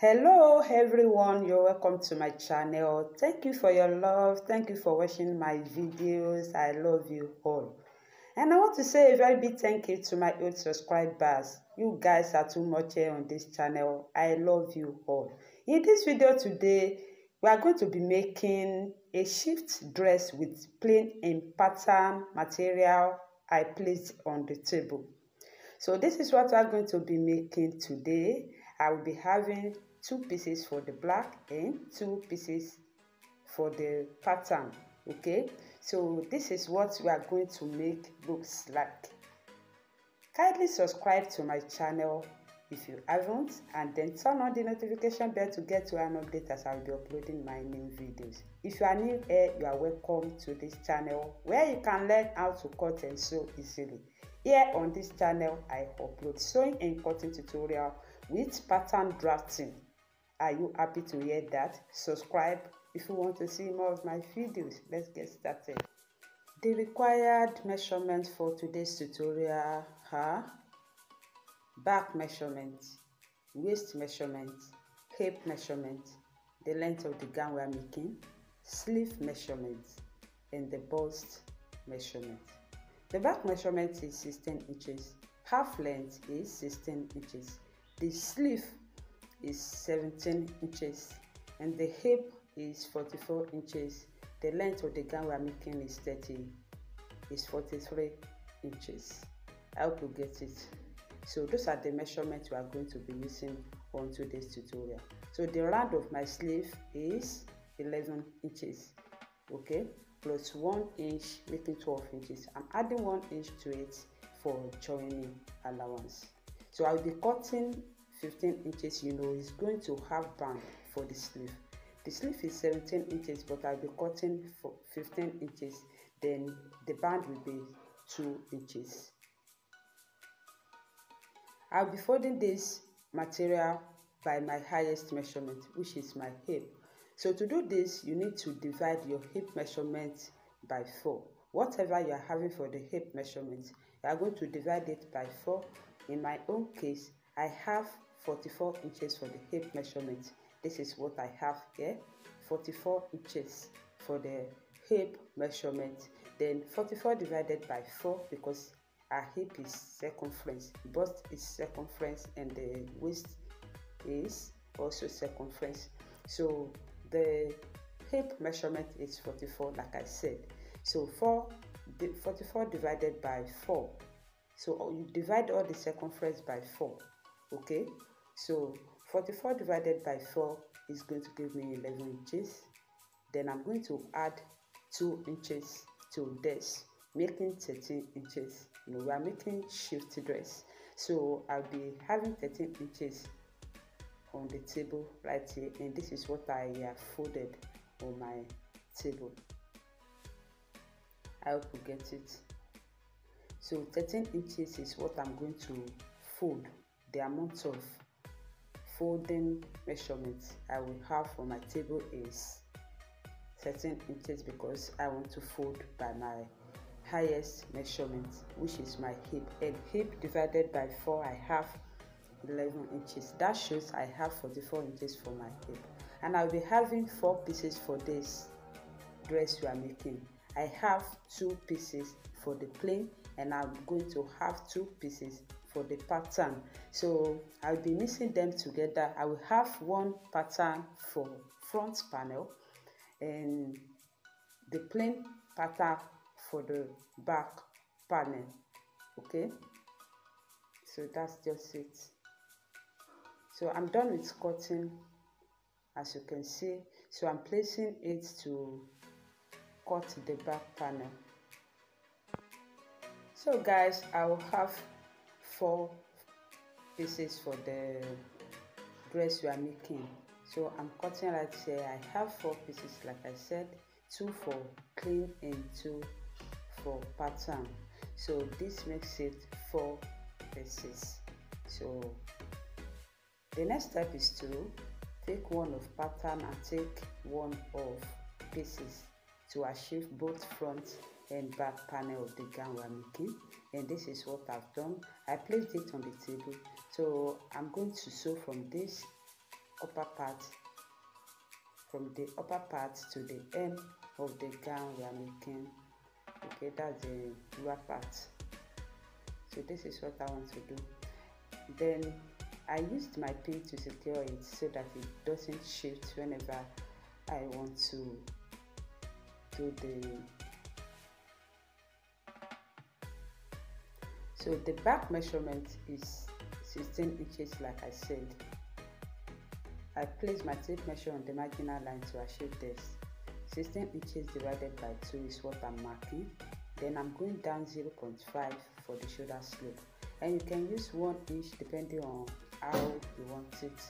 Hello everyone, you're welcome to my channel. Thank you for your love. Thank you for watching my videos. I love you all. And I want to say a very big thank you to my old subscribers. You guys are too much here on this channel. I love you all. In this video today, we are going to be making a shift dress with plain and pattern material I placed on the table. So this is what I'm going to be making today. I will be having 2 pieces for the black and 2 pieces for the pattern. Okay, so this is what we are going to make looks like. Kindly subscribe to my channel if you haven't, and then turn on the notification bell to get to an update as I will be uploading my new videos. If you are new here, you are welcome to this channel where you can learn how to cut and sew easily. Here on this channel, I upload sewing and cutting tutorial with pattern drafting. Are you happy to hear that? Subscribe if you want to see more of my videos. Let's get started. The required measurements for today's tutorial are back measurement, waist measurement, hip measurement, the length of the gown we are making, sleeve measurement, and the bust measurement. The back measurement is 16 inches, half length is 16 inches, the sleeve is 17 inches, and the hip is 44 inches. The length of the gown we are making is 43 inches. I hope you get it. So those are the measurements we are going to be using on today's tutorial. So the round of my sleeve is 11 inches, okay, plus 1 inch, making 12 inches. I'm adding 1 inch to it for joining allowance. So I'll be cutting 15 inches. You know, it's going to have band for the sleeve. The sleeve is 17 inches, but I'll be cutting for 15 inches. Then the band will be 2 inches. I'll be folding this material by my highest measurement, which is my hip. So to do this, you need to divide your hip measurement by 4. Whatever you are having for the hip measurement, you are going to divide it by 4. In my own case, I have 44 inches for the hip measurement. This is what I have here, 44 inches for the hip measurement. Then 44 divided by 4, because our hip is circumference, bust is circumference, and the waist is also circumference. So the hip measurement is 44, like I said. So 44 divided by 4. So you divide all the circumference by 4. Okay, so 44 divided by 4 is going to give me 11 inches. Then I'm going to add 2 inches to this, making 13 inches. You know, we are making shift dress, so I'll be having 13 inches on the table right here, and this is what I have folded on my table. I hope you get it. So 13 inches is what I'm going to fold. The amount of folding measurements I will have for my table is 13 inches, because I want to fold by my highest measurement, which is my hip. And hip divided by 4, I have 11 inches. That shows I have 44 inches for my hip. And I'll be having 4 pieces for this dress we are making. I have 2 pieces for the plain, and I'm going to have 2 pieces for the pattern. So I'll be mixing them together. I will have 1 pattern for front panel and the plain pattern for the back panel. Okay, so that's just it. So I'm done with cutting, as you can see. So I'm placing it to cut the back panel. So guys, I will have 4 pieces for the dress we are making. So I'm cutting right here. I have 4 pieces, like I said, 2 for plain and 2 for pattern. So this makes it 4 pieces. So the next step is to take 1 of pattern and take 1 of pieces to achieve both front and back panel of the gown we are making. And this is what I've done. I placed it on the table. So I'm going to sew from this upper part, from the upper part to the end of the gown we are making. Okay, that's the lower part. So this is what I want to do. Then I used my pin to secure it so that it doesn't shift whenever I want to do the. So the back measurement is 16 inches like I said. I place my tape measure on the marginal line to achieve this. 16 inches divided by 2 is what I'm marking. Then I'm going down 0.5 for the shoulder slope. And you can use 1 inch depending on how you want it.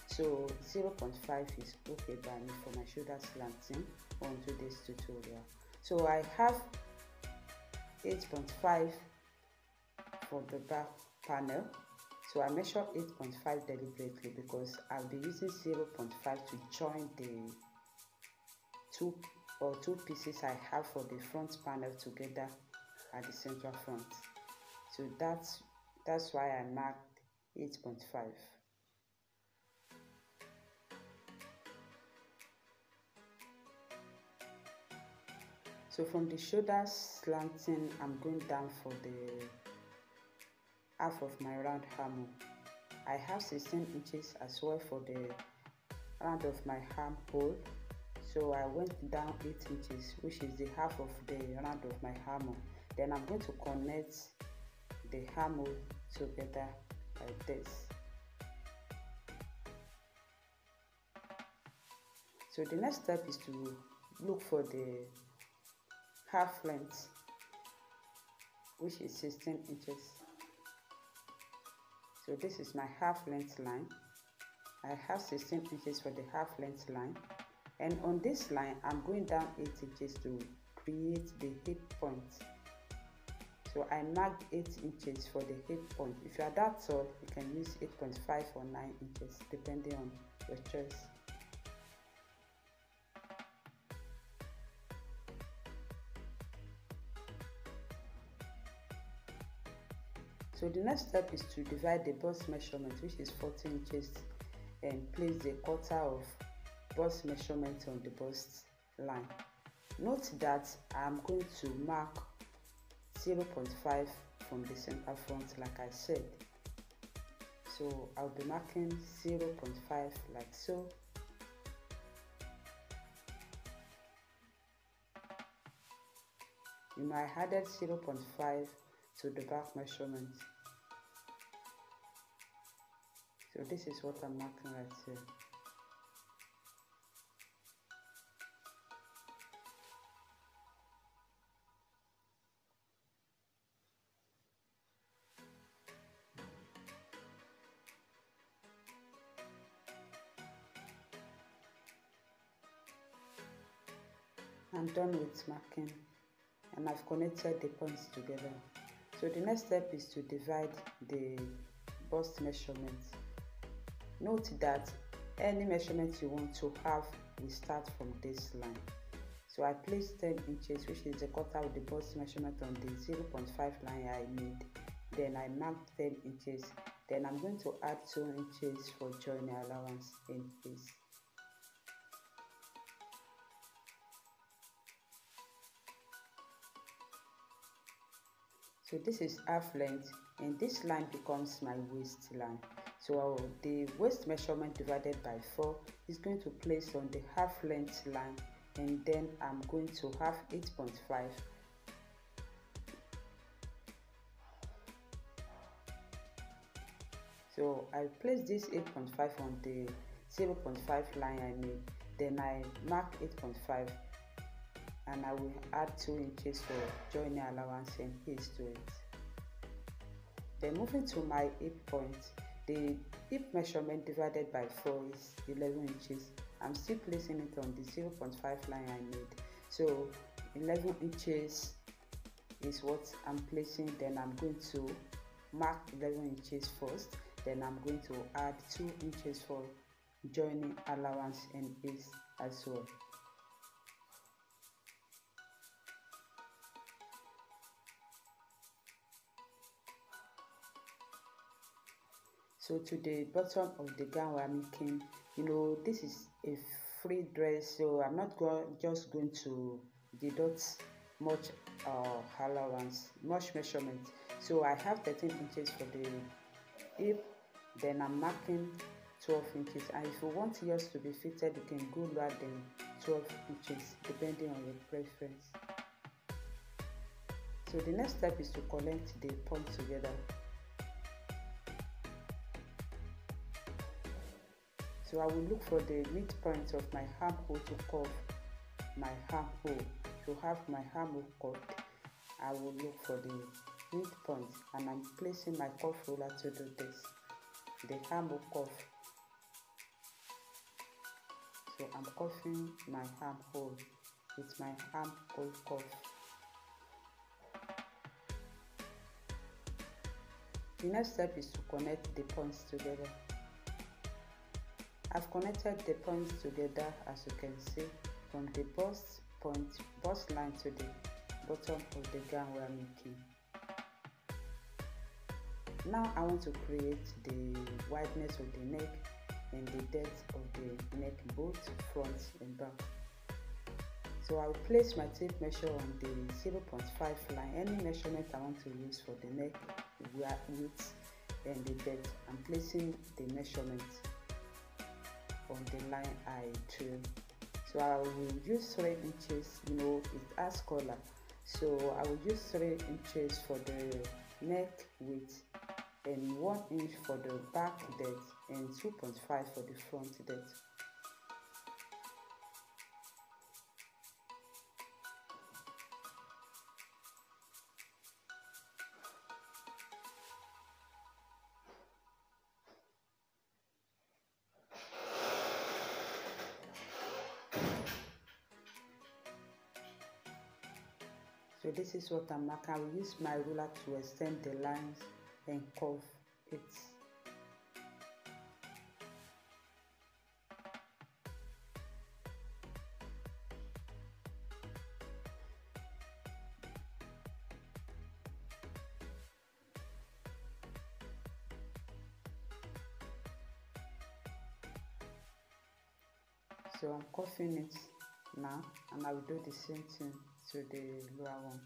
So 0.5 is okay by me for my shoulder slanting onto this tutorial. So I have 8.5 for the back panel. So I measure 8.5 deliberately because I'll be using 0.5 to join the two pieces I have for the front panel together at the central front. So that's why I marked 8.5. So from the shoulder slanting, I'm going down for the half of my round armhole. I have 16 inches as well for the round of my armhole. So I went down 8 inches, which is the half of the round of my armhole. Then I'm going to connect the armhole together like this. So the next step is to look for the half length, which is 16 inches. So this is my half length line. I have 16 inches for the half length line, and on this line I'm going down 8 inches to create the hip point. So I marked 8 inches for the hip point. If you are that tall, you can use 8.5 or 9 inches depending on your choice. So the next step is to divide the bust measurement, which is 40 inches, and place the quarter of bust measurement on the bust line. Note that I'm going to mark 0.5 from the center front like I said. So I'll be marking 0.5 like so. You know, I added 0.5 to the back measurement. So this is what I'm marking right here. I'm done with marking, and I've connected the points together. So the next step is to divide the bust measurement. Note that any measurement you want to have will start from this line. So I placed 10 inches, which is the quarter of the bust measurement, on the 0.5 line I made. Then I marked 10 inches. Then I'm going to add 2 inches for joining allowance in place. So this is half length, and this line becomes my waistline. So the waist measurement divided by 4 is going to place on the half length line, and then I'm going to have 8.5. So I place this 8.5 on the 0.5 line I made. Then I mark 8.5, and I will add 2 inches for joining allowance and ease to it. Then moving to my hip point, the hip measurement divided by 4 is 11 inches. I'm still placing it on the 0.5 line I made. So 11 inches is what I'm placing. Then I'm going to mark 11 inches first. Then I'm going to add 2 inches for joining allowance and ease as well. So to the bottom of the gown we are making, This is a free dress, so I'm not just going to deduct much allowance, much measurement. So I have 13 inches for the hip, then I'm marking 12 inches, and if you want yours to be fitted, you can go lower than 12 inches depending on your preference. So the next step is to connect the points together. So I will look for the midpoint of my armhole to curve my armhole. To have my armhole curved, I will look for the midpoint, and I'm placing my curve ruler to do this, the armhole curve. So I'm curving my armhole with my armhole curve. The next step is to connect the points together. I've connected the points together, as you can see, from the bust line to the bottom of the gown we are making. Now I want to create the wideness of the neck and the depth of the neck, both front and back. So I'll place my tape measure on the 0.5 line, any measurement I want to use for the neck, width and the depth. I'm placing the measurement on the line I drew. So I will use 3 inches, it has collar. So I will use 3 inches for the neck width and 1 inch for the back depth and 2.5 for the front depth. So this is what I'm marking. I will use my ruler to extend the lines and curve it. So I'm curving it now, and I will do the same thing to the lower one.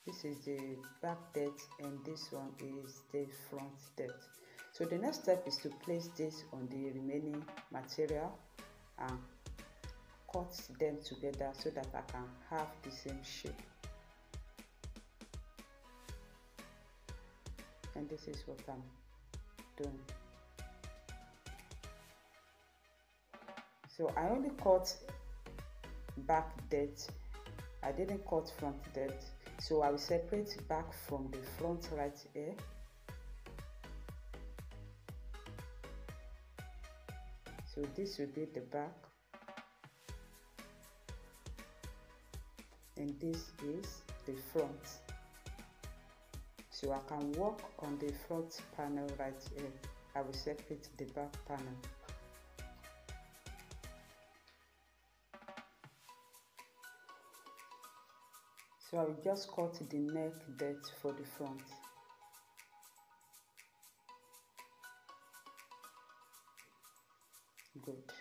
This is the back depth and this one is the front depth. So the next step is to place this on the remaining material and cut them together so that I can have the same shape. And this is what I'm doing. So I only cut back depth, I didn't cut front depth. So I will separate back from the front right here. So this will be the back, and this is the front. So I can work on the front panel right here. I will separate the back panel. So I will just cut the neck depth for the front. Good.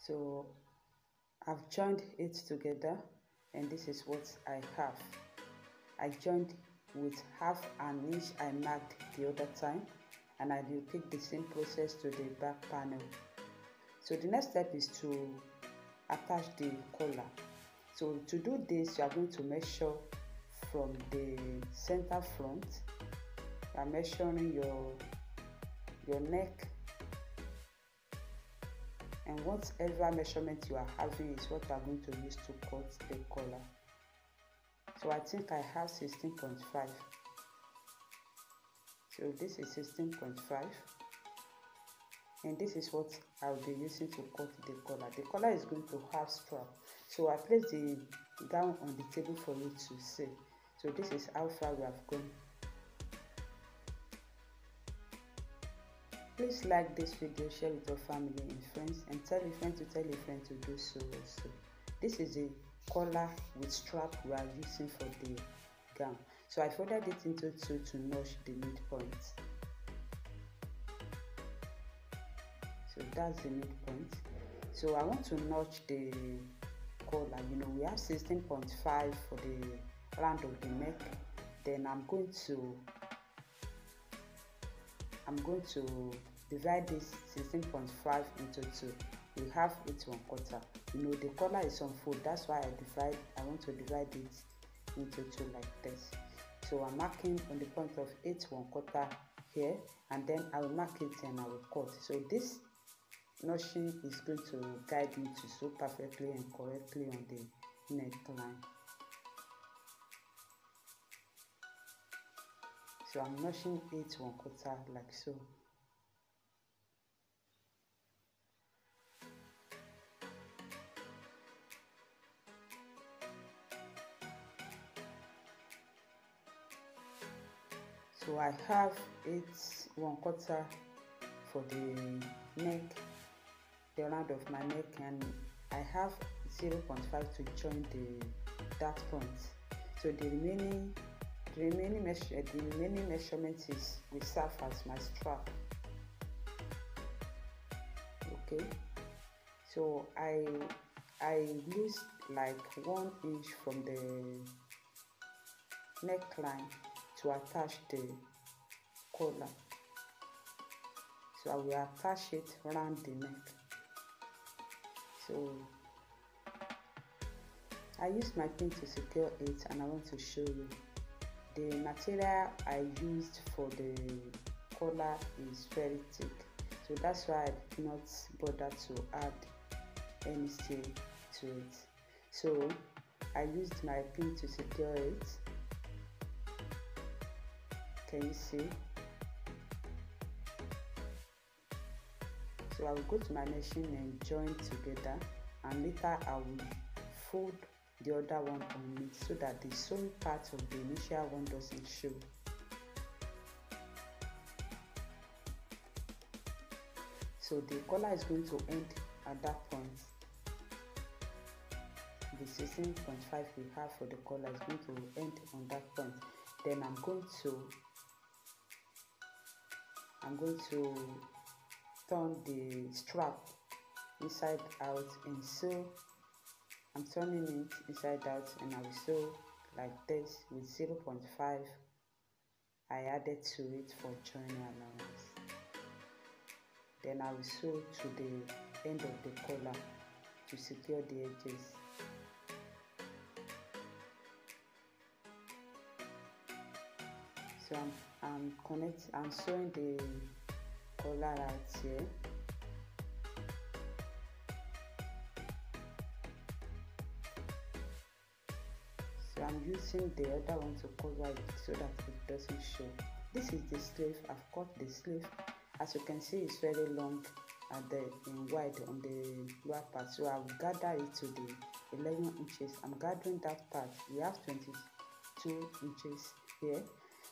So I've joined it together, and this is what I have. I joined with half an inch I marked the other time, and I will repeat the same process to the back panel. So the next step is to attach the collar. So to do this, you are going to measure from the center front. You are measuring your neck, and whatever measurement you are having is what you are going to use to cut the collar. So I think I have 16.5. So this is 16.5. And this is what I will be using to cut the collar. The collar is going to have strap. So I place the gown on the table for you to see. So this is how far we have gone. Please like this video, share with your family and friends, and tell a friend to tell a friend to do so also. This is the collar with strap we are using for the gown. So I folded it into two to notch the midpoint. So that's the midpoint. So I want to notch the collar. You know, we have 16.5 for the round of the neck. Then I'm going to divide this 16.5 into two. We have 8 1/4. You know, the collar is on fold, that's why I want to divide it into two like this. So I'm marking on the point of 8 1/4 here, and then I will mark it and I will cut. So this notching is going to guide me to sew perfectly and correctly on the neckline. So I'm notching 8 1/4 like so. So I have 8 1/4 for the neck, the round of my neck, and I have 0.5 to join that point. So the remaining measurement will serve as my strap. Okay, so I used like 1 inch from the neckline to attach the collar. So I will attach it around the neck. So I used my pin to secure it, and I want to show you. The material I used for the collar is very thick, so that's why I did not bother to add any steel to it. So I used my pin to secure it. Can you see? So I will go to my machine and join together, and later I will fold the other one on it so that the sewing part of the initial one doesn't show. So the collar is going to end at that point. The 16.5 we have for the collar is going to end on that point. Then I'm going to turn the strap inside out and sew. I'm turning it inside out, and I will sew like this with 0.5 I added to it for joining allowance. Then I will sew to the end of the collar to secure the edges. So I'm sewing the collar right here. So I'm using the other one to cover it so that it doesn't show. This is the sleeve. I've cut the sleeve. As you can see, it's very long and wide on the lower part. So I will gather it to the 11 inches. I'm gathering that part. We have 22 inches here.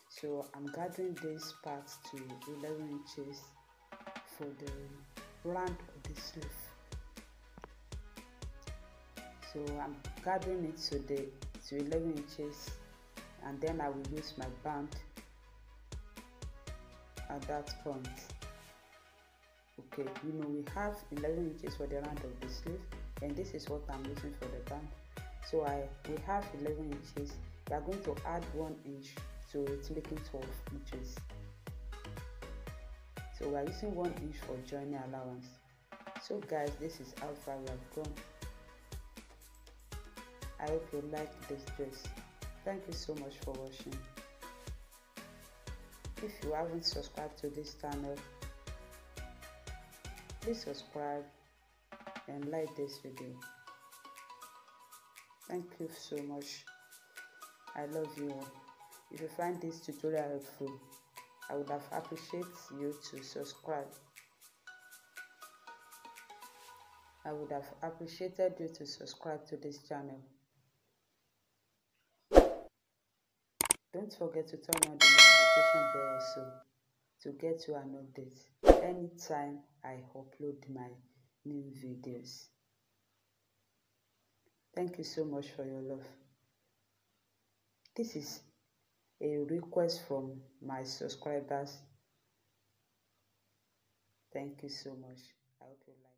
So I'm gathering this part to 11 inches for the round of the sleeve. So I'm gathering it to 11 inches, and then I will use my band at that point. Okay, you know, we have 11 inches for the round of the sleeve, and this is what I'm using for the band. So we have 11 inches. We are going to add 1 inch to it, making 12 inches. So we are using 1 inch for joining allowance. So guys, this is how far we have gone. I hope you like this dress. Thank you so much for watching. If you haven't subscribed to this channel, please subscribe and like this video. Thank you so much. I love you all. If you find this tutorial helpful, I would have appreciated you to subscribe. I would have appreciated you to subscribe to this channel. Don't forget to turn on the notification bell also to get you an update anytime I upload my new videos. Thank you so much for your love. This is a request from my subscribers. Thank you so much. I hope you like.